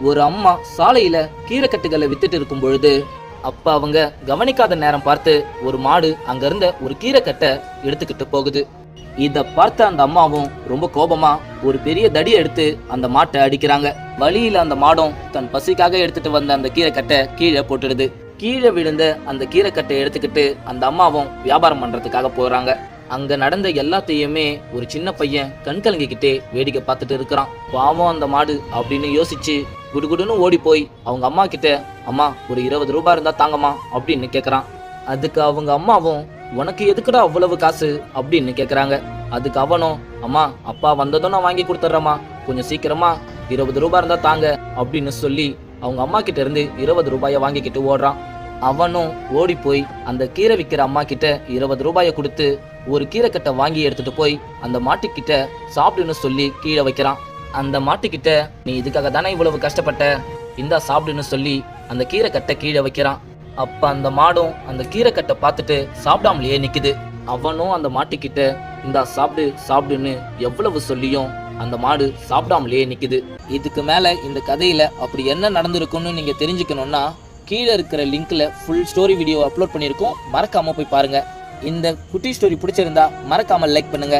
ஒரு அம்மா சாலையில கீரைக்கட்டுகளை வித்துட்டு இருக்கும் பொழுது அப்ப அவங்க கவனிக்காத நேரம் பார்த்து ஒரு மாடு அங்க இருந்த ஒரு கீரைக்கட்டை எடுத்துக்கிட்டு போகுது. இத பார்த்த அந்த அம்மாவும் ரொம்ப கோபமா ஒரு பெரிய தடி எடுத்து அந்த மாட்டை அடிக்கிறாங்க. வழியில அந்த மாடும் தன் பசிக்காக எடுத்துட்டு வந்த அந்த கீரைக்கட்டை கீழே போட்டுடுது. கீழே விழுந்த அந்த கீரைக்கட்டை எடுத்துக்கிட்டு அந்த அம்மாவும் வியாபாரம் பண்றதுக்காக போறாங்க. அங்க நடந்த எல்லாத்தையுமே ஒரு சின்ன பையன் கண் கலங்கிக்கிட்டே வேடிக்கை பார்த்துட்டு இருக்கிறான். பாவம் அந்த மாடு அப்படின்னு யோசிச்சு குடுகுடுன்னு ஓடி போய் அவங்க அம்மா கிட்ட, அம்மா ஒரு 20 ரூபாய் இருந்தா தாங்கம்மா அப்படின்னு கேக்குறான். அதுக்கு அவங்க அம்மாவும், உனக்கு எதுக்குடா அவ்வளவு காசு அப்படின்னு கேக்குறாங்க. அதுக்கு அவனும், அம்மா அப்பா வந்ததும் நான் வாங்கி கொடுத்துட்றேம்மா, கொஞ்சம் சீக்கிரமா 20 ரூபாய் இருந்தா தாங்க அப்படின்னு சொல்லி அவங்க அம்மா கிட்ட இருந்து 20 ரூபாயை வாங்கிக்கிட்டு ஓடுறான். அவனும் ஓடி போய் அந்த கீரை விற்கிற அம்மா கிட்ட 20 ரூபாயை கொடுத்து ஒரு கீரைக்கட்டை வாங்கி எடுத்துட்டு போய் அந்த மாட்டுக்கிட்ட சாப்பிடுன்னு சொல்லி கீழே வைக்கிறான். அந்த மாட்டுக்கிட்ட, நீ இதுக்காக தானே இவ்வளவு கஷ்டப்பட்ட, இந்தா சாப்பிடுன்னு சொல்லி அந்த கீரைக்கட்டை கீழே வைக்கிறான். அப்ப அந்த மாடும் அந்த கீரைக்கட்டை பார்த்துட்டு சாப்பிடாமலேயே நிக்குது. அவனும் அந்த மாட்டுக்கிட்ட, இந்தா சாப்பிடு சாப்பிடுன்னு எவ்வளவு சொல்லியும் அந்த மாடு சாப்பிடாமலேயே நிக்குது. இதுக்கு மேல இந்த கதையில அப்படி என்ன நடந்திருக்கும்னு நீங்க தெரிஞ்சுக்கணும்னா கீழே இருக்கிற லிங்க்ல ஃபுல் ஸ்டோரி வீடியோ அப்லோட் பண்ணியிருக்கோம், மறக்காம போய் பாருங்க. இந்த குட்டி ஸ்டோரி பிடிச்சிருந்தா மறக்காம லைக் பண்ணுங்க.